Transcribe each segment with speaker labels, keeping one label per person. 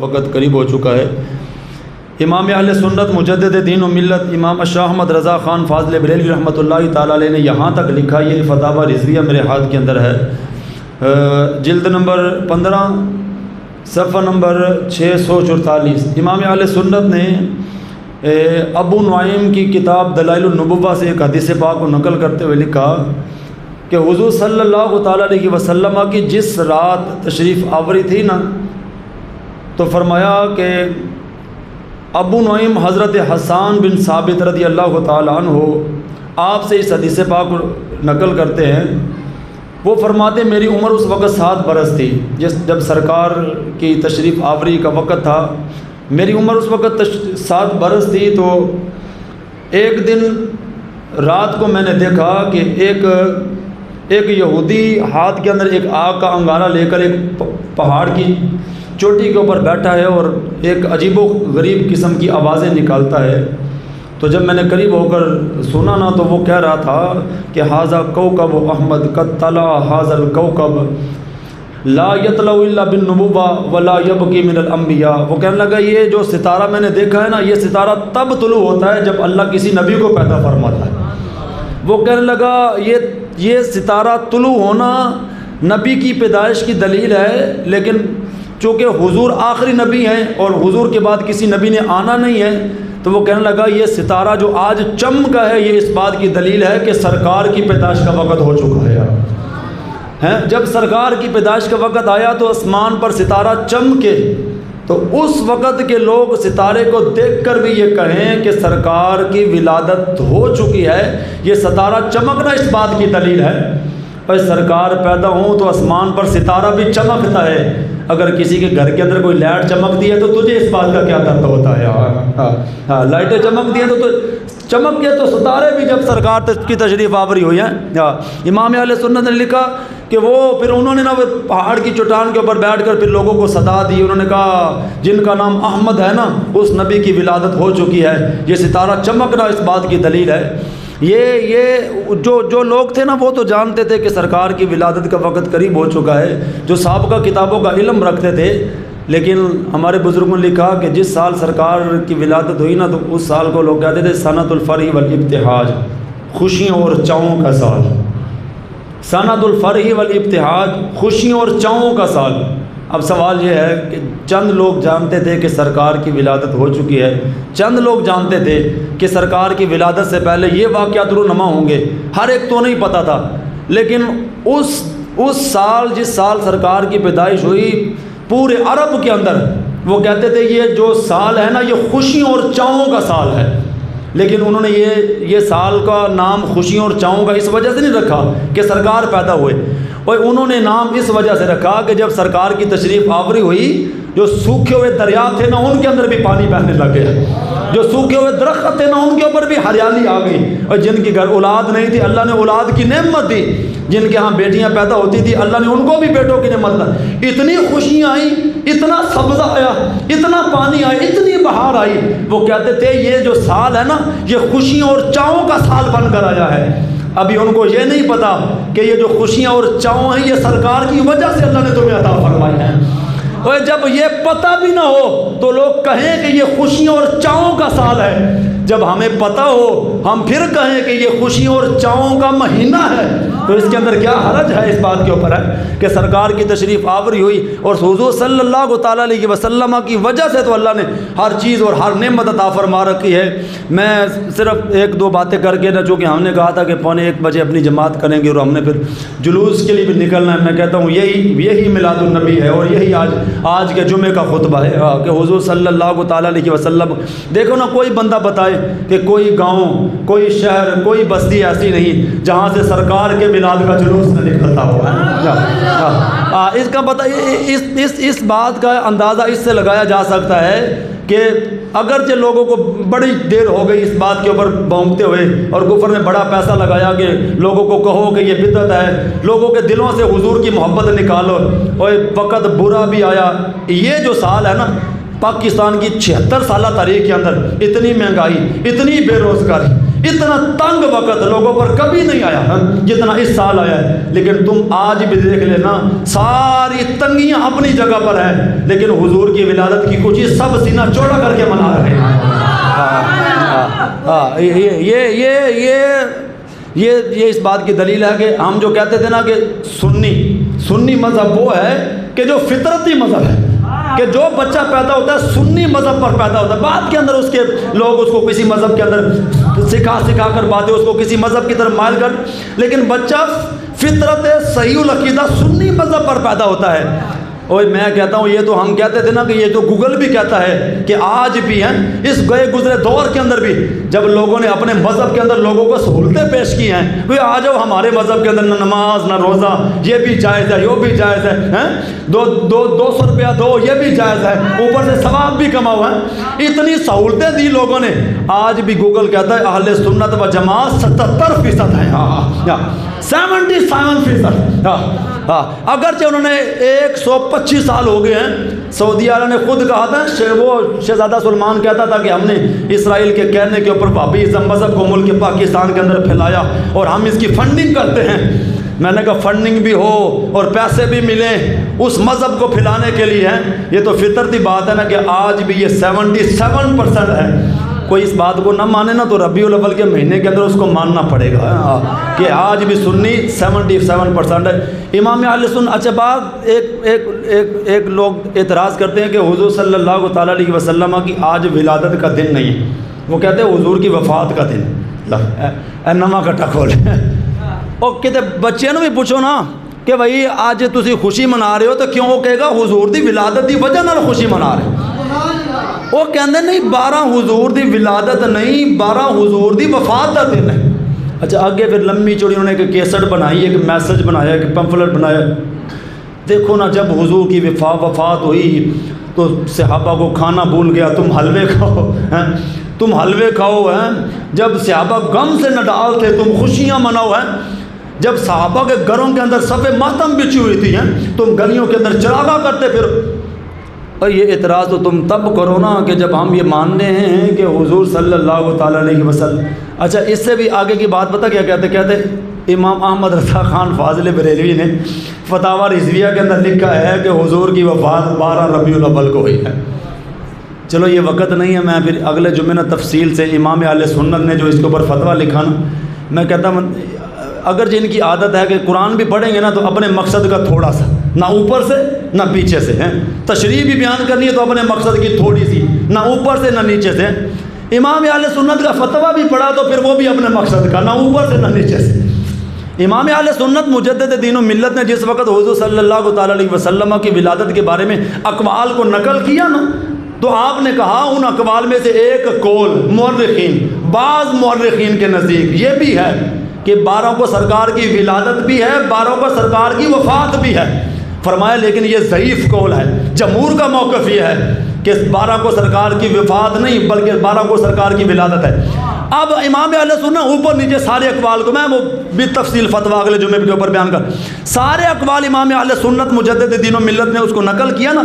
Speaker 1: وقت قریب ہو چکا ہے۔ امام اہل سنت مجدد دین و ملت امام شاہ احمد رضا خان فاضل بریلوی رحمۃ اللہ تعالیٰ علیہ نے یہاں تک لکھا، یہ فتاوی رضویہ میرے ہاتھ کے اندر ہے، جلد نمبر 15 صفحہ نمبر 644۔ امام اہل سنت نے ابو نعیم کی کتاب دلائل النبوہ سے ایک حدیث پاک کو نقل کرتے ہوئے لکھا کہ حضور صلی اللہ تعالیٰ علیہ وسلم کی جس رات تشریف آوری تھی نا، تو فرمایا کہ ابو نعیم حضرت حسان بن ثابت رضی اللہ تعالیٰ عنہ آپ سے اس حدیث پاک کو نقل کرتے ہیں۔ وہ فرماتے میری عمر اس وقت 7 برس تھی، جب سرکار کی تشریف آوری کا وقت تھا، میری عمر اس وقت 7 برس تھی۔ تو ایک دن رات کو میں نے دیکھا کہ ایک یہودی ہاتھ کے اندر ایک آگ کا انگارہ لے کر ایک پہاڑ کی چوٹی کے اوپر بیٹھا ہے اور ایک عجیب و غریب قسم کی آوازیں نکالتا ہے۔ تو جب میں نے قریب ہو کر سنا نا، تو وہ کہہ رہا تھا کہ ھذا کوكب احمد قد طلع ھذا الكوكب لا يطلع الا بالنبوة ولا يبقي من الانبیاء۔ وہ کہنے لگا یہ جو ستارہ میں نے دیکھا ہے نا، یہ ستارہ تب طلوع ہوتا ہے جب اللہ کسی نبی کو پیدا فرماتا ہے۔ وہ کہنے لگا یہ ستارہ طلوع ہونا نبی کی پیدائش کی دلیل ہے، لیکن چونکہ حضور آخری نبی ہیں اور حضور کے بعد کسی نبی نے آنا نہیں ہے، تو وہ کہنے لگا یہ ستارہ جو آج چمکا ہے یہ اس بات کی دلیل ہے کہ سرکار کی پیدائش کا وقت ہو چکا ہے۔ جب سرکار کی پیدائش کا وقت آیا تو آسمان پر ستارہ چمکے، تو اس وقت کے لوگ ستارے کو دیکھ کر بھی یہ کہیں کہ سرکار کی ولادت ہو چکی ہے، یہ ستارہ چمکنا اس بات کی دلیل ہے۔ اور سرکار پیدا ہوں تو آسمان پر ستارہ بھی چمکتا ہے، اگر کسی کے گھر کے اندر کوئی لائٹ چمکتی ہے تو تجھے اس بات کا کیا درد ہوتا ہے؟ لائٹیں چمکتی ہیں تو چمک گئے، تو ستارے بھی جب سرکار کی تشریف آوری ہوئی ہیں۔ امام اہل سنت نے لکھا کہ وہ پھر انہوں نے نا وہ پہاڑ کی چٹان کے اوپر بیٹھ کر پھر لوگوں کو صدا دی، انہوں نے کہا جن کا نام احمد ہے نا اس نبی کی ولادت ہو چکی ہے، یہ ستارہ چمکنا اس بات کی دلیل ہے۔ یہ جو لوگ تھے نا وہ تو جانتے تھے کہ سرکار کی ولادت کا وقت قریب ہو چکا ہے، جو سابقہ کتابوں کا علم رکھتے تھے، لیکن ہمارے بزرگوں نے لکھا کہ جس سال سرکار کی ولادت ہوئی نا، تو اس سال کو لوگ کہتے تھے سنۃ الفرح والابتہاج، خوشیوں اور چاؤں کا سال۔ سنۃ الفرح والابتہاج، خوشیوں اور چاؤں کا سال۔ اب سوال یہ ہے کہ چند لوگ جانتے تھے کہ سرکار کی ولادت ہو چکی ہے، چند لوگ جانتے تھے کہ سرکار کی ولادت سے پہلے یہ واقعات رونما ہوں گے، ہر ایک تو نہیں پتہ تھا، لیکن اس سال جس سال سرکار کی پیدائش ہوئی پورے عرب کے اندر وہ کہتے تھے یہ جو سال ہے نا یہ خوشیوں اور چاؤں کا سال ہے، لیکن انہوں نے یہ سال کا نام خوشیوں اور چاؤں کا اس وجہ سے نہیں رکھا کہ سرکار پیدا ہوئے، اور انہوں نے نام اس وجہ سے رکھا کہ جب سرکار کی تشریف آوری ہوئی جو سوکھے ہوئے دریا تھے نا ان کے اندر بھی پانی بہنے لگ گیا، جو سوکھے ہوئے درخت تھے نا ان کے اوپر بھی ہریالی آ گئی، اور جن کے گھر اولاد نہیں تھی اللہ نے اولاد کی نعمت دی، جن کے ہاں بیٹیاں پیدا ہوتی تھی اللہ نے ان کو بھی بیٹوں کی نعمت دی، اتنی خوشیاں آئیں، اتنا سبزہ آیا، اتنا پانی آیا، اتنی بہار آئی۔ وہ کہتے تھے یہ جو سال ہے نا یہ خوشیوں اور چاؤں کا سال بن کر آیا ہے۔ ابھی ان کو یہ نہیں پتا کہ یہ جو خوشیاں اور چاؤں ہیں یہ سرکار کی وجہ سے اللہ نے تمہیں عطا فرمائی ہیں، اور جب یہ پتہ بھی نہ ہو تو لوگ کہیں کہ یہ خوشیوں اور چاؤں کا سال ہے، جب ہمیں پتہ ہو ہم پھر کہیں کہ یہ خوشیوں اور چاؤں کا مہینہ ہے، تو اس کے اندر کیا حرج ہے؟ اس بات کے اوپر ہے کہ سرکار کی تشریف آوری ہوئی اور حضور صلی اللہ تعالیٰ علیہ وسلم کی وجہ سے تو اللہ نے ہر چیز اور ہر نعمت عطا فرما رکھی ہے۔ میں صرف ایک دو باتیں کر کے نا، چونکہ ہم نے کہا تھا کہ 1:15 اپنی جماعت کریں گے اور ہم نے پھر جلوس کے لیے بھی نکلنا ہے، میں کہتا ہوں یہی میلاد النبی ہے اور یہی آج کے جمعے کا خطبہ ہے کہ حضور صلی اللہ تعالیٰ علیہ وسلم، دیکھو نا کوئی بندہ بتائے کہ کوئی گاؤں، کوئی شہر، کوئی بستی ایسی نہیں جہاں سے سرکار کے میلاد کا جلوس نہ نکلتا ہو۔ اس کا پتہ اس بات کا اندازہ اس سے لگایا جا سکتا ہے کہ اگرچہ لوگوں کو بڑی دیر ہو گئی اس بات کے اوپر بھونکتے ہوئے اور کفر نے بڑا پیسہ لگایا کہ لوگوں کو کہو کہ یہ بدعت ہے، لوگوں کے دلوں سے حضور کی محبت نکالو، اور وقت برا بھی آیا۔ یہ جو سال ہے نا پاکستان کی 76 سالہ تاریخ کے اندر اتنی مہنگائی، اتنی بے روزگاری، اتنا تنگ وقت لوگوں پر کبھی نہیں آیا جتنا اس سال آیا ہے. لیکن تم آج بھی دیکھ لینا ساری تنگیاں اپنی جگہ پر ہیں، لیکن حضور کی ولادت کی خوشی سب سینہ چوڑا کر کے منا رہے ہیں. یہ اس بات کی دلیل ہے کہ ہم جو کہتے تھے نا کہ سنی مذہب وہ ہے کہ جو فطرتی مذہب ہے، کہ جو بچہ پیدا ہوتا ہے سنی مذہب پر پیدا ہوتا ہے. بعد کے اندر اس کے لوگ اس کو کسی مذہب کے اندر سکھا کر باتیں اس کو کسی مذہب کی طرف مائل کر، لیکن بچہ فطرت صحیح العقیدہ سنی مذہب پر پیدا ہوتا ہے. اور میں کہتا ہوں، یہ تو ہم کہتے تھے نا کہ یہ تو گوگل بھی کہتا ہے کہ آج بھی ہیں اس گئے گزرے دور کے اندر بھی جب لوگوں نے اپنے مذہب کے اندر لوگوں کو سہولتیں پیش کی ہیں، وہ آ جاؤ ہمارے مذہب کے اندر نہ نماز نہ روزہ، یہ بھی جائز ہے، وہ بھی جائز ہے، 200 روپیہ دو، یہ بھی جائز ہے، اوپر سے ثواب بھی کماؤ ہے. اتنی سہولتیں دی لوگوں نے. آج بھی گوگل کہتا ہے اہل سنت و جماعت 77% ہے، 77%. اگرچہ انہوں نے 125 سال ہو گئے ہیں. سعودی عرب نے خود کہا تھا، وہ شہزادہ سلمان کہتا تھا کہ ہم نے اسرائیل کے کہنے کے اوپر وہابیزم مذہب کو ملک پاکستان کے اندر پھیلایا اور ہم اس کی فنڈنگ کرتے ہیں. میں نے کہا فنڈنگ بھی ہو اور پیسے بھی ملیں اس مذہب کو پھیلانے کے لیے ہیں، یہ تو فطرتی بات ہے نا کہ آج بھی یہ 77% ہے. کوئی اس بات کو نہ مانے نا تو ربیع الاول کے مہینے کے اندر اس کو ماننا پڑے گا کہ آج بھی سنی 77% ہے. امام اہل سنت. اچھا بات ایک لوگ اعتراض کرتے ہیں کہ حضور صلی اللہ تعالیٰ علیہ وسلم کی آج ولادت کا دن نہیں ہے، وہ کہتے ہیں حضور کی وفات کا دن. اے نواں کٹا کھول اور کہتے بچے بھی پوچھو نا کہ بھائی آج تسی خوشی منا رہے ہو تو کیوں؟ وہ کہے گا حضور دی ولادت دی وجہ نال خوشی منا رہے. وہ کہندے نہیں 12 حضور دی ولادت نہیں، 12 حضور دی وفات دا دن ہے. اچھا آگے پھر لمبی چوڑی انہوں نے ایک کیسٹ بنائی، ایک میسج بنایا، ایک پمفلٹ بنایا. دیکھو نا جب حضور کی وفات ہوئی تو صحابہ کو کھانا بھول گیا، تم حلوے کھاؤ، تم حلوے کھاؤ ہیں. جب صحابہ غم سے نہ ڈال تھے تم خوشیاں مناؤ ہیں. جب صحابہ کے گھروں کے اندر صف ماتم بچھی ہوئی تھی ہیں تم گلیوں کے اندر چراغاں کرتے پھر. اور یہ اعتراض تو تم تب کرو نا کہ جب ہم یہ ماننے ہیں کہ حضور صلی اللہ تعالیٰ علیہ وسلم. اچھا اس سے بھی آگے کی بات پتہ کیا کہتے امام احمد رضا خان فاضل بریلوی نے فتاوی رضویہ کے اندر لکھا ہے کہ حضور کی وفات 12 ربیع الاول کو ہوئی ہے. چلو یہ وقت نہیں ہے، میں پھر اگلے جمعے نا تفصیل سے امام اہل سنت نے جو اس کے اوپر فتویٰ لکھا نا، میں کہتا ہوں اگر جن کی عادت ہے کہ قرآن بھی پڑھیں گے نا تو اپنے مقصد کا تھوڑا سا، نہ اوپر سے نہ پیچھے سے ہیں، تشریح بھی بیان کرنی ہے تو اپنے مقصد کی تھوڑی سی، نہ اوپر سے نہ نیچے سے. امام اہل سنت کا فتویٰ بھی پڑھا تو پھر وہ بھی اپنے مقصد کا، نہ اوپر سے نہ نیچے سے. امام اہل سنت مجدد دین و ملت نے جس وقت حضور صلی اللہ تعالیٰ علیہ وسلم کی ولادت کے بارے میں اقوال کو نقل کیا نا تو آپ نے کہا ان اقوال میں سے ایک قول بعض مورخین کے نزدیک یہ بھی ہے کہ 12 کو سرکار کی ولادت بھی ہے، 12 کو سرکار کی وفات بھی ہے. فرمایا لیکن یہ ضعیف قول ہے. جمہور کا موقف یہ ہے کہ 12 کو سرکار کی وفات نہیں بلکہ 12 کو سرکار کی ولادت ہے. اب امام اہل سنت اوپر نیچے سارے اقوال کو میں وہ بھی تفصیل فتویٰ اگلے جمعے کے اوپر بیان کر، سارے اقوال امام اہل سنت مجدد دین و ملت نے اس کو نقل کیا نا،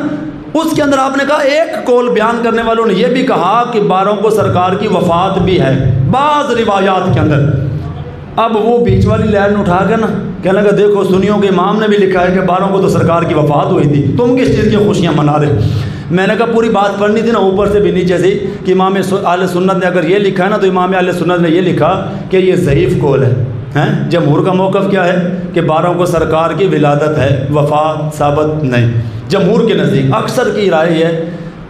Speaker 1: اس کے اندر آپ نے کہا ایک قول بیان کرنے والوں نے یہ بھی کہا کہ 12 کو سرکار کی وفات بھی ہے بعض روایات کے اندر. اب وہ بیچ والی لائن اٹھا کے نا کہنے لگا دیکھو سنیوں کے امام نے بھی لکھا ہے کہ 12 کو تو سرکار کی وفات ہوئی تھی، تم کس چیز کی خوشیاں منا رہے. میں نے کہا پوری بات پڑھنی تھی نا اوپر سے بھی نیچے سے کہ امام اہل سنت نے اگر یہ لکھا ہے نا تو امام اہل سنت نے یہ لکھا کہ یہ ضعیف قول ہے. جمہور کا موقف کیا ہے کہ 12 کو سرکار کی ولادت ہے، وفات ثابت نہیں. جمہور کے نزدیک اکثر کی رائے ہے.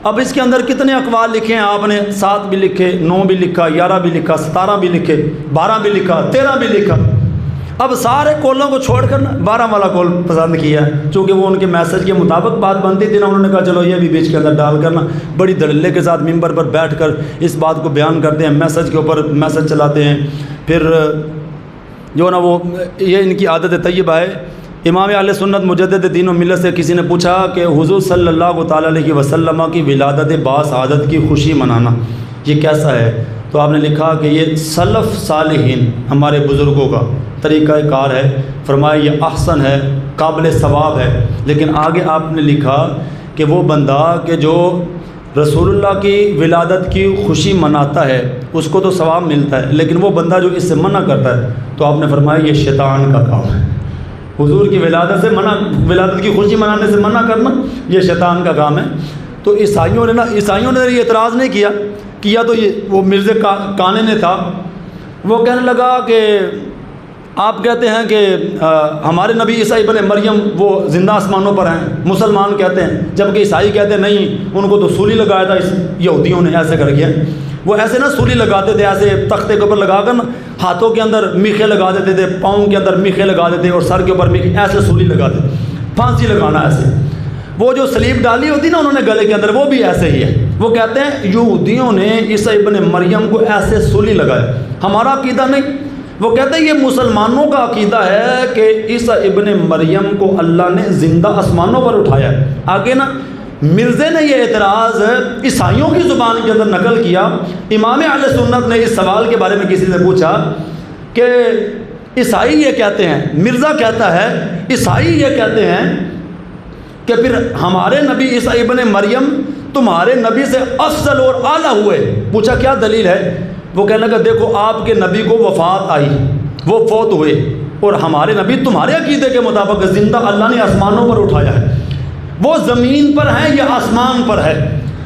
Speaker 1: اب اس کے اندر کتنے اقوال لکھے ہیں آپ نے؟ 7 بھی لکھے، 9 بھی لکھا، 11 بھی لکھا، 17 بھی لکھے، 12 بھی لکھا، 13 بھی لکھا. اب سارے قولوں کو چھوڑ کر 12 والا قول پسند کیا چونکہ وہ ان کے میسج کے مطابق بات بنتی تھی نا. انہوں نے کہا چلو یہ بھی بیچ کے اندر ڈال کرنا، بڑی دللے کے ساتھ ممبر پر بیٹھ کر اس بات کو بیان کرتے ہیں، میسج کے اوپر میسج چلاتے ہیں. پھر جو نا وہ یہ ان کی عادت طیبہ ہے. امام اہل سنت مجدد دین و ملت سے کسی نے پوچھا کہ حضور صلی اللہ تعالیٰ علیہ وسلم کی ولادت باسعادت کی خوشی منانا یہ کیسا ہے؟ تو آپ نے لکھا کہ یہ سلف صالحین ہمارے بزرگوں کا طریقہ کار ہے. فرمایا یہ احسن ہے، قابل ثواب ہے. لیکن آگے آپ نے لکھا کہ وہ بندہ کہ جو رسول اللہ کی ولادت کی خوشی مناتا ہے اس کو تو ثواب ملتا ہے، لیکن وہ بندہ جو اس سے منع کرتا ہے تو آپ نے فرمایا یہ شیطان کا کام ہے۔ حضور کی ولادت کی خوشی منانے سے منع کرنا یہ شیطان کا کام ہے۔ تو عیسائیوں نے یہ اعتراض نہیں کیا تو یہ وہ مرزا کانے نے تھا، وہ کہنے لگا کہ آپ کہتے ہیں کہ ہمارے نبی عیسیٰ ابن مریم وہ زندہ آسمانوں پر ہیں، مسلمان کہتے ہیں، جبکہ عیسائی کہتے ہیں نہیں، ان کو تو سولی لگایا تھا اس یہودیوں نے، ایسے کر کے وہ ایسے نا سولی لگاتے تھے، ایسے تختے کے اوپر لگا کر نا ہاتھوں کے اندر میخے لگا دیتے تھے، پاؤں کے اندر میخے لگا دیتے اور سر کے اوپر میخے، ایسے سولی لگاتے، پھانسی لگانا ایسے۔ وہ جو سلیب ڈالی ہوتی نا انہوں نے گلے کے اندر، وہ بھی ایسے ہی ہے۔ وہ کہتے ہیں یہودیوں نے عیسیٰ ابن مریم کو ایسے سولی لگایا، ہمارا عقیدہ نہیں۔ وہ کہتے ہیں یہ مسلمانوں کا عقیدہ ہے کہ عیسیٰ ابن مریم کو اللہ نے زندہ آسمانوں پر اٹھایا ہے۔ آگے نا مرزے نے یہ اعتراض عیسائیوں کی زبان کے اندر نقل کیا۔ امام اہل سنت نے اس سوال کے بارے میں کسی سے پوچھا کہ عیسائی یہ کہتے ہیں، مرزا کہتا ہے عیسائی یہ کہتے ہیں کہ پھر ہمارے نبی عیسیٰ ابن مریم تمہارے نبی سے افضل اور اعلیٰ ہوئے۔ پوچھا کیا دلیل ہے؟ وہ کہنے لگا دیکھو آپ کے نبی کو وفات آئی، وہ فوت ہوئے، اور ہمارے نبی تمہارے عقیدے کے مطابق زندہ اللہ نے آسمانوں پر اٹھایا ہے، وہ زمین پر ہیں یا آسمان پر ہے،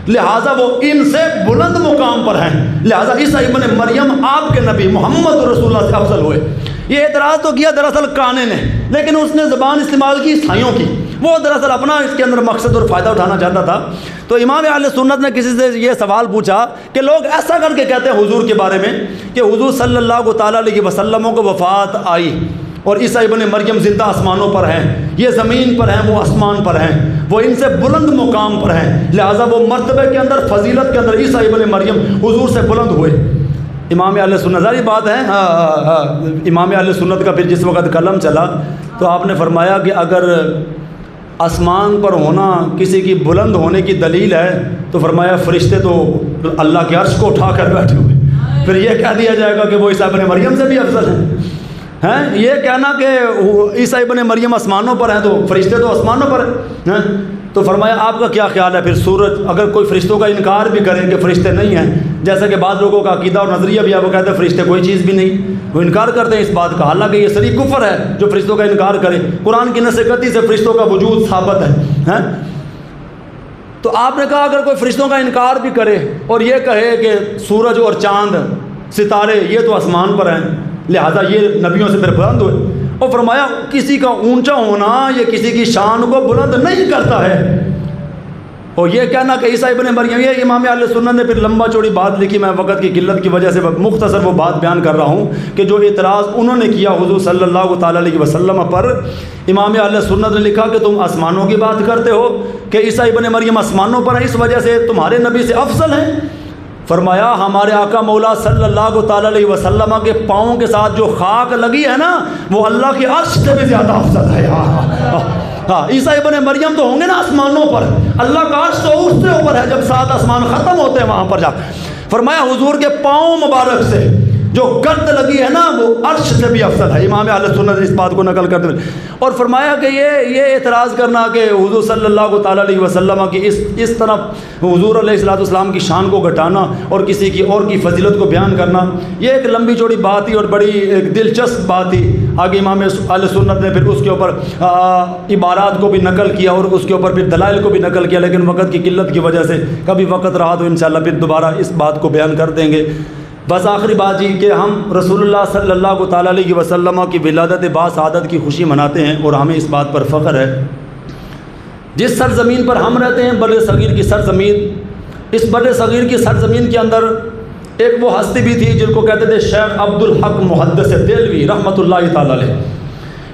Speaker 1: لہٰذا وہ ان سے بلند مقام پر ہیں، لہٰذا عیسیٰ ابن مریم آپ کے نبی محمد رسول اللہ سے افضل ہوئے۔ یہ اعتراض تو کیا دراصل کانے نے، لیکن اس نے زبان استعمال کی عیسائیوں کی، وہ دراصل اپنا اس کے اندر مقصد اور فائدہ اٹھانا چاہتا تھا۔ تو امام اہل سنت نے کسی سے یہ سوال پوچھا کہ لوگ ایسا کر کے کہتے ہیں حضور کے بارے میں کہ حضور صلی اللہ تعالیٰ علیہ وسلم کو وفات آئی اور عیسیٰ ابن مریم زندہ آسمانوں پر ہیں، یہ زمین پر ہیں، وہ آسمان پر ہیں، وہ ان سے بلند مقام پر ہیں، لہٰذا وہ مرتبے کے اندر فضیلت کے اندر عیسیٰ ابن مریم حضور سے بلند ہوئے۔ امام اہل سنت ظاہر بات ہے، امام اہل سنت کا پھر جس وقت قلم چلا تو آپ نے فرمایا کہ اگر آسمان پر ہونا کسی کی بلند ہونے کی دلیل ہے تو فرمایا فرشتے تو اللہ کے عرش کو اٹھا کر بیٹھے ہوئے، پھر یہ کہہ دیا جائے گا کہ وہ عیسیٰ ابن مریم سے بھی افضل ہیں۔ یہ کہنا کہ عیسیٰ ابن مریم آسمانوں پر ہیں تو فرشتے تو آسمانوں پر ہیں۔ تو فرمایا آپ کا کیا خیال ہے پھر سورج اگر کوئی فرشتوں کا انکار بھی کرے کہ فرشتے نہیں ہیں، جیسا کہ بعض لوگوں کا عقیدہ اور نظریہ بھی ہے، وہ کہتے ہیں فرشتے کوئی چیز بھی نہیں، وہ انکار کرتے ہیں اس بات کا، حالانکہ یہ صریح کفر ہے جو فرشتوں کا انکار کرے، قرآن کی نص قطعی سے فرشتوں کا وجود ثابت ہے۔ تو آپ نے کہا اگر کوئی فرشتوں کا انکار بھی کرے اور یہ کہے کہ سورج اور چاند ستارے یہ تو آسمان پر ہیں لہذا یہ نبیوں سے پھر بلند ہوئے، اور فرمایا کسی کا اونچا ہونا یہ کسی کی شان کو بلند نہیں کرتا ہے۔ اور یہ کہنا کہ عیسیٰ ابن مریم، یہ امام اہل سنت نے پھر لمبا چوڑی بات لکھی، میں وقت کی قلت کی وجہ سے مختصر وہ بات بیان کر رہا ہوں کہ جو اعتراض انہوں نے کیا حضور صلی اللہ تعالیٰ علیہ وسلم پر، امام اہل سنت نے لکھا کہ تم آسمانوں کی بات کرتے ہو کہ عیسیٰ ابن مریم آسمانوں پر ہیں، اس وجہ سے تمہارے نبی سے افضل ہیں۔ فرمایا ہمارے آقا مولا صلی اللہ تعالیٰ علیہ وسلم کے پاؤں کے ساتھ جو خاک لگی ہے نا وہ اللہ کے عرش سے بھی زیادہ افضل ہے۔ عیسیٰ ابن مریم تو ہوں گے نا آسمانوں پر، اللہ کا عرش تو اس سے اوپر ہے، جب 7 آسمان ختم ہوتے ہیں وہاں پر جا۔ فرمایا حضور کے پاؤں مبارک سے جو گرد لگی ہے نا وہ عرش سے بھی افضل ہے۔ امام اہل سنت اس بات کو نقل کرتے ہیں اور فرمایا کہ یہ اعتراض کرنا کہ حضور صلی اللہ تعالیٰ علیہ وسلم کی اس طرف حضور علیہ الصلوۃ والسلام کی شان کو گھٹانا اور کسی کی اور کی فضیلت کو بیان کرنا، یہ ایک لمبی چوڑی بات تھی اور بڑی ایک دلچسپ بات تھی۔ آگے امام اہل سنت نے پھر اس کے اوپر عبارات کو بھی نقل کیا اور اس کے اوپر پھر دلائل کو بھی نقل کیا، لیکن وقت کی قلت کی وجہ سے کبھی وقت رہا تو انشاءاللہ پھر دوبارہ اس بات کو بیان کر دیں گے۔ بس آخری بات یہ کہ ہم رسول اللہ صلی اللہ تعالیٰ علیہ وسلم کی ولادت باسعادت کی خوشی مناتے ہیں اور ہمیں اس بات پر فخر ہے۔ جس سرزمین پر ہم رہتے ہیں بر صغیر کی سرزمین، اس بر صغیر کی سرزمین کے اندر ایک وہ ہستی بھی تھی جن کو کہتے تھے شیخ عبدالحق محدث دہلوی رحمۃ اللہ تعالیٰ علیہ۔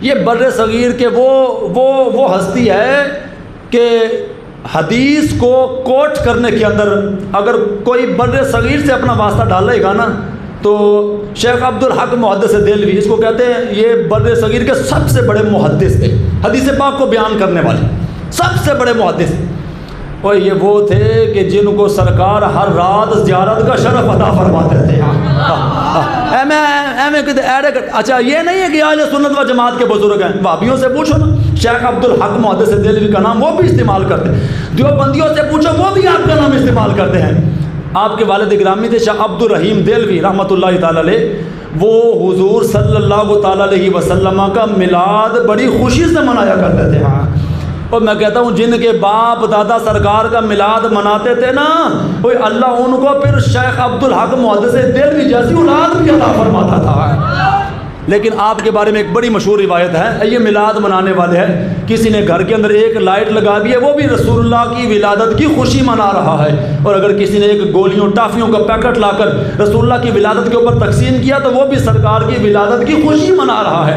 Speaker 1: یہ بر صغیر کے وہ ہستی ہے کہ حدیث کو کوٹ کرنے کے اندر اگر کوئی بر صغیر سے اپنا واسطہ ڈالے گا نا تو شیخ عبدالحق محدث دہلوی، اس کو کہتے ہیں یہ بر صغیر کے سب سے بڑے محدث تھے، حدیث پاک کو بیان کرنے والے سب سے بڑے محدث۔ اور یہ وہ تھے کہ جن کو سرکار ہر رات زیارت کا شرف عطا فرماتے تھے۔ اچھا یہ نہیں ہے کہ اہل سنت و جماعت کے بزرگ ہیں، وہابیوں سے پوچھو نا، شیخ عبدالحق محدث دہلوی کا نام وہ بھی استعمال کرتے، دیوبندیوں سے پوچھو وہ بھی آپ کا نام استعمال استعمال کرتے ہیں۔ آپ کے والد گرامی تھے شاہ عبد الرحیم دہلوی رحمۃ اللہ تعالی علیہ، وہ حضور صلی اللہ تعالی علیہ وسلم کا میلاد بڑی خوشی سے منایا کرتے تھے۔ ہاں، اور میں کہتا ہوں جن کے باپ دادا سرکار کا میلاد مناتے تھے نا، وہ اللہ ان کو پھر شیخ عبد الحق محدث دہلوی جیسی اولاد بھی عطا فرماتا تھا۔ لیکن آپ کے بارے میں ایک بڑی مشہور روایت ہے، یہ میلاد منانے والے ہیں، کسی نے گھر کے اندر ایک لائٹ لگا دی ہے، وہ بھی رسول اللہ کی ولادت کی خوشی منا رہا ہے، اور اگر کسی نے ایک گولیوں ٹافیوں کا پیکٹ لا کر رسول اللہ کی ولادت کے اوپر تقسیم کیا تو وہ بھی سرکار کی ولادت کی خوشی منا رہا ہے۔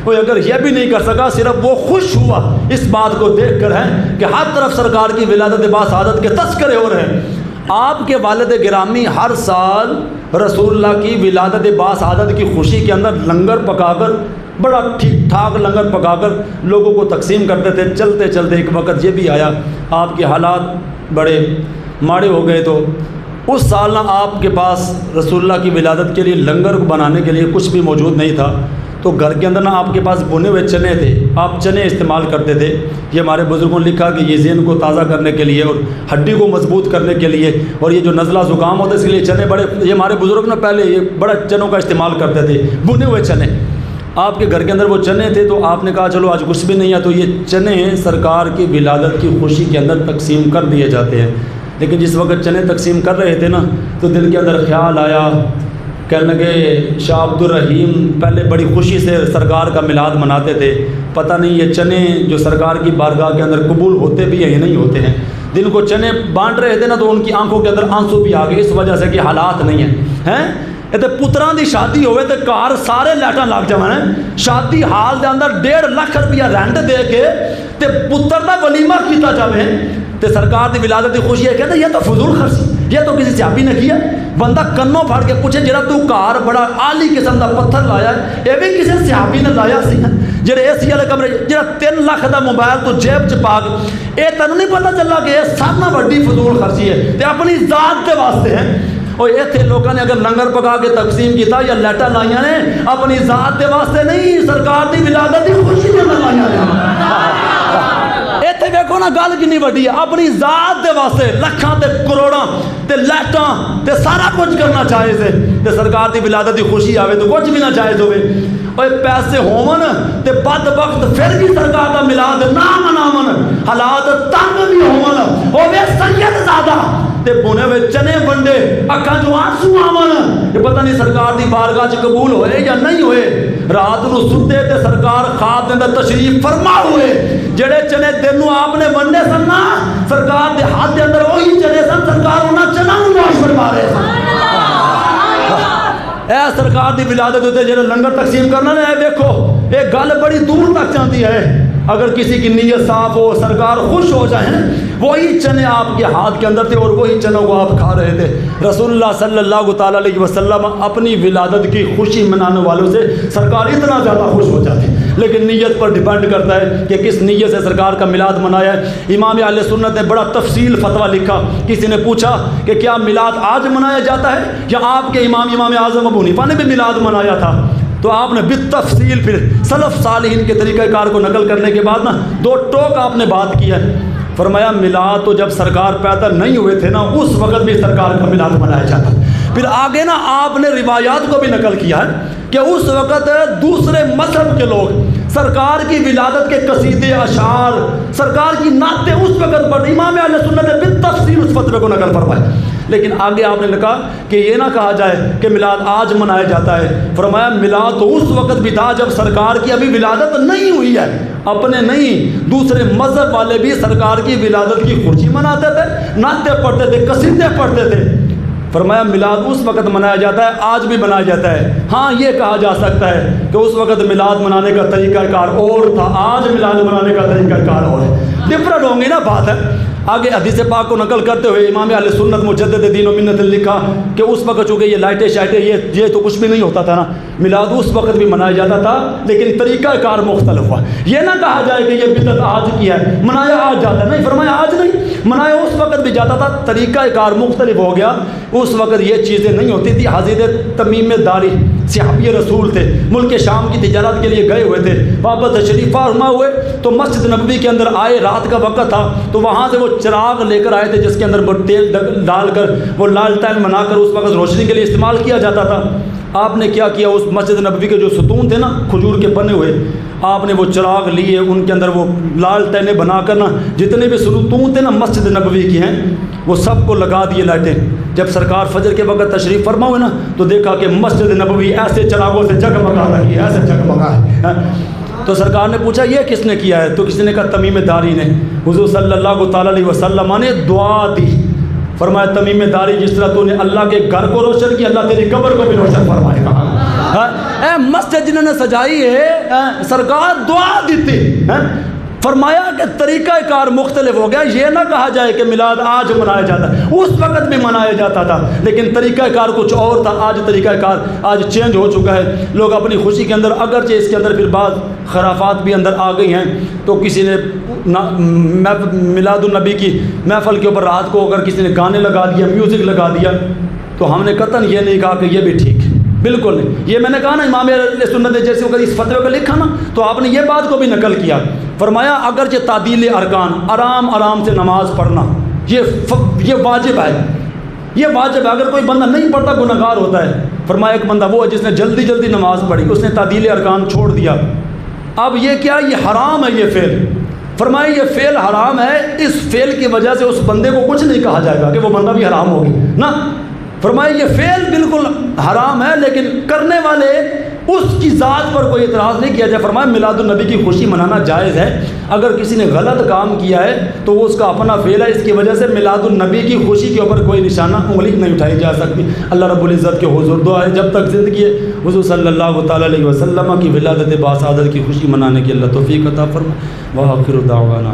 Speaker 1: وہ اگر یہ بھی نہیں کر سکا، صرف وہ خوش ہوا اس بات کو دیکھ کر ہے کہ ہر طرف سرکار کی ولادت باسعادت کے تذکرے ہو رہے ہیں۔ آپ کے والد گرامی ہر سال رسول اللہ کی ولادت باسعادت کی خوشی کے اندر لنگر پکا کر، بڑا ٹھیک ٹھاک لنگر پکا کر لوگوں کو تقسیم کرتے تھے۔ چلتے چلتے ایک وقت یہ بھی آیا، آپ کے حالات بڑے ماڑے ہو گئے، تو اس سال نہ آپ کے پاس رسول اللہ کی ولادت کے لیے لنگر بنانے کے لیے کچھ بھی موجود نہیں تھا، تو گھر کے اندر نا آپ کے پاس بنے ہوئے چنے تھے، آپ چنے استعمال کرتے تھے۔ یہ ہمارے بزرگوں نے لکھا کہ یہ ذہن کو تازہ کرنے کے لیے اور ہڈی کو مضبوط کرنے کے لیے، اور یہ جو نزلہ زکام ہوتا ہے اس کے لیے چنے بڑے، یہ ہمارے بزرگ نے پہلے یہ بڑا چنوں کا استعمال کرتے تھے، بنے ہوئے چنے۔ آپ کے گھر کے اندر وہ چنے تھے، تو آپ نے کہا چلو آج کچھ بھی نہیں ہے تو یہ چنے سرکار کی ولادت کی خوشی کے اندر تقسیم کر دیے جاتے ہیں۔ لیکن جس وقت چنے تقسیم کر رہے تھے نا، تو دل کے اندر خیال آیا، کہنے لگے شاہ عبد الرحیم پہلے بڑی خوشی سے سرکار کا میلاد مناتے تھے، پتہ نہیں یہ چنے جو سرکار کی بارگاہ کے اندر قبول ہوتے بھی ہیں یا نہیں ہوتے ہیں۔ دن کو چنے بانٹ رہے تھے نا، تو ان کی آنکھوں کے اندر آنسو بھی آ گئے، اس وجہ سے کہ حالات نہیں ہیں۔ تے پتراں دی شادی ہوئے تے کار سارے لیٹاں لگ جاویں، شادی حال دے اندر 1.5 لاکھ روپیہ رینٹ دے کے تے پتر دا ولیمہ کیتا جاوے، تے سرکار دی ولادت دی خوشی ہے، کہتے یہ تو فضول خرچی، یہ تو کسی صحابی نے کیا۔ بندہ کنوں پھاڑ کے پوچھے جڑا تو کار بڑا عالی قسم دا پتھر لایا ہے، یہ بھی کسی صحابی نے لایا سی؟ جڑے اے سی والے کمرے، جڑا 3 لاکھ دا موبائل تو جیب چ پا کے، یہ تینوں نہیں پتہ چلا کہ یہ سب نہ بڑی فضول خرچی ہے تے اپنی ذات دے واسطے ہے۔ اور اتنے لوگوں نے اگر لنگر پکا کے تقسیم کیتا یا لیٹا لائیاں نے، اپنی ذات دے واسطے نہیں، سرکار دی ولادت دی خوشی دے اندر لائیاں نے۔ اتنے دیکھو نا گل کنی وڈی ہے، اپنی ذات دے واسطے لکھاں تے کروڑاں تے لیٹاں تے سارا کچھ کرنا جائز ہے، تے سرکار دی ولادت دی خوشی آوے تو کچھ بھی نہ جائز ہوئے۔ اور پیسے ہون تے بد وقت پھر بھی سرکار دا میلاد نہ مناون، حالات تنگ بھی ہون، ہوے سید زادہ تے بنے ہوئے چنے بنڈے، اکھاں جو آنسو آون، یہ پتہ نہیں سرکار دی بارگاہ چ قبول ہوئے یا نہیں ہوئے۔ رات نو ستے تے سرکار خواب دے اندر تشریف فرما ہوئے، جڑے چنے دن نو آپ نے بننے سن نا، سرکار دے ہاتھ دے اندر وہی چنے سن، سرکار انہاں چناں نو نوش فرما رہے سن۔ اے سرکار دی ولادت ہوتے جڑے لنگر تقسیم کرنا نا، اے دیکھو یہ گل بڑی دور تک جاتی ہے۔ اگر کسی کی نیت صاف ہو، سرکار خوش ہو جائیں، وہی چنے آپ کے ہاتھ کے اندر تھے اور وہی چنوں کو آپ کھا رہے تھے۔ رسول اللہ صلی اللہ تعالیٰ علیہ وسلم اپنی ولادت کی خوشی منانے والوں سے سرکار اتنا زیادہ خوش ہو جاتے ہیں، لیکن نیت پر ڈیپینڈ کرتا ہے کہ کس نیت سے سرکار کا میلاد منایا ہے۔ امام اہل سنت نے بڑا تفصیل فتویٰ لکھا، کسی نے پوچھا کہ کیا میلاد آج منایا جاتا ہے یا آپ کے امام اعظم ابو حنیفہ نے بھی میلاد منایا تھا؟ تو آپ نے بالتفصیل پھر سلف صالحین کے طریقہ کار کو نقل کرنے کے بعد نا 2 ٹوک آپ نے بات کی ہے۔ فرمایا میلاد تو جب سرکار پیدا نہیں ہوئے تھے نا، اس وقت بھی سرکار کا میلاد منایا جاتا۔ پھر آگے نا آپ نے روایات کو بھی نقل کیا ہے کہ اس وقت دوسرے مذہب کے لوگ سرکار کی ولادت کے قصیدے، اشعار، سرکار کی نعتیں اس وقت پڑھتے۔ امام اہل سنت نے بالتفصیل اس فتوے کو نقل فرمایا، لیکن آگے آپ نے لکھا کہ یہ نہ کہا جائے کہ میلاد آج منایا جاتا ہے۔ فرمایا میلاد تو اس وقت بھی تھا جب سرکار کی ابھی ولادت نہیں ہوئی ہے، اپنے نہیں دوسرے مذہب والے بھی سرکار کی ولادت کی خوشی مناتے تھے، نعتیں پڑھتے تھے، قصیدے پڑھتے تھے۔ فرمایا میلاد اس وقت منایا جاتا ہے، آج بھی منایا جاتا ہے۔ ہاں یہ کہا جا سکتا ہے کہ اس وقت میلاد منانے کا طریقہ کار اور تھا، آج میلاد منانے کا طریقہ کار اور ہے، ڈفرنٹ ہوں گی نا بات ہے۔ آگے حدیث پاک کو نقل کرتے ہوئے امام اہل سنت مجدد دین و ملت نے لکھا کہ اس وقت چونکہ یہ لائٹیں شائٹیں یہ تو کچھ بھی نہیں ہوتا تھا نا، میلاد اس وقت بھی منایا جاتا تھا لیکن طریقہ کار مختلف ہوا۔ یہ نہ کہا جائے کہ یہ بدعت آج کی ہے، منایا آج جاتا ہے، نہیں، فرمایا آج نہیں، منایا اس وقت بھی جاتا تھا، طریقہ کار مختلف ہو گیا۔ اس وقت یہ چیزیں نہیں ہوتی تھی۔ حضرت تمیم داری صحابی رسول تھے، ملک شام کی تجارت کے لیے گئے ہوئے تھے، واپس تشریف فرما ہوئے تو مسجد نبوی کے اندر آئے، رات کا وقت تھا، تو وہاں سے وہ چراغ لے کر آئے تھے جس کے اندر وہ تیل ڈال کر وہ لالٹین بنا کر اس وقت روشنی کے لیے استعمال کیا جاتا تھا۔ آپ نے کیا کیا، اس مسجد نبوی کے جو ستون تھے نا کھجور کے بنے ہوئے، آپ نے وہ چراغ لیے، ان کے اندر وہ لالٹینیں بنا کر نا جتنے بھی ستون تھے نا مسجد نبوی کی ہیں وہ سب کو لگا دیے لائٹیں۔ جب سرکار فجر کے وقت تشریف فرما ہوئے نا تو دیکھا کہ مسجد نبوی ایسے چراغوں سے جگمگا رہی ہے، ایسے جگمگا ہے۔ تو سرکار نے پوچھا یہ کس نے کیا ہے؟ تو کسی نے کہا تمیم داری نے۔ حضور صلی اللہ تعالیٰ علیہ وسلم نے دعا دی، فرمایا تمیم داری جس طرح تو نے اللہ کے گھر کو روشن کیا، اللہ تیری قبر کو بھی روشن فرمائے گا۔ اے مسجد جنہوں نے سجائی ہے سرکار دعا دیتی، فرمایا کہ طریقہ کار مختلف ہو گیا، یہ نہ کہا جائے کہ میلاد آج منایا جاتا ہے، اس وقت بھی منایا جاتا تھا لیکن طریقہ کار کچھ اور تھا، آج طریقہ کار آج چینج ہو چکا ہے۔ لوگ اپنی خوشی کے اندر اگرچہ اس کے اندر پھر بعض خرافات بھی اندر آ گئی ہیں، تو کسی نے میلاد النبی کی محفل کے اوپر رات کو اگر کسی نے گانے لگا دیا، میوزک لگا دیا، تو ہم نے قطعاً یہ نہیں کہا کہ یہ بھی ٹھیک ہے، بالکل نہیں۔ یہ میں نے کہا نا امام اہل سنت نے جیسے اگر اس فتوے کو لکھا نا تو آپ نے یہ بات کو بھی نقل کیا، فرمایا اگرچہ تعدیل ارکان آرام آرام سے نماز پڑھنا یہ واجب ہے، یہ واجب ہے، اگر کوئی بندہ نہیں پڑھتا گناہگار ہوتا ہے۔ فرمایا ایک بندہ وہ ہے جس نے جلدی جلدی نماز پڑھی، اس نے تعدیل ارکان چھوڑ دیا، اب یہ کیا، یہ حرام ہے یہ فعل۔ فرمایا یہ فعل حرام ہے، اس فعل کی وجہ سے اس بندے کو کچھ نہیں کہا جائے گا کہ وہ بندہ بھی حرام ہوگی نا۔ فرمایا یہ فعل بالکل حرام ہے لیکن کرنے والے اس کی ذات پر کوئی اعتراض نہیں کیا جائے۔ فرمایا میلاد النبی کی خوشی منانا جائز ہے، اگر کسی نے غلط کام کیا ہے تو وہ اس کا اپنا فعل ہے، اس کی وجہ سے میلاد النبی کی خوشی کے اوپر کوئی نشانہ انگلی نہیں اٹھائی جا سکتی۔ اللہ رب العزت کے حضور دعا ہے جب تک زندگی ہے حضور صلی اللہ تعالیٰ علیہ وسلم کی ولادت باسعادت کی خوشی منانے کی اللہ توفیق عطا فرمائے۔ وآخر دعوانا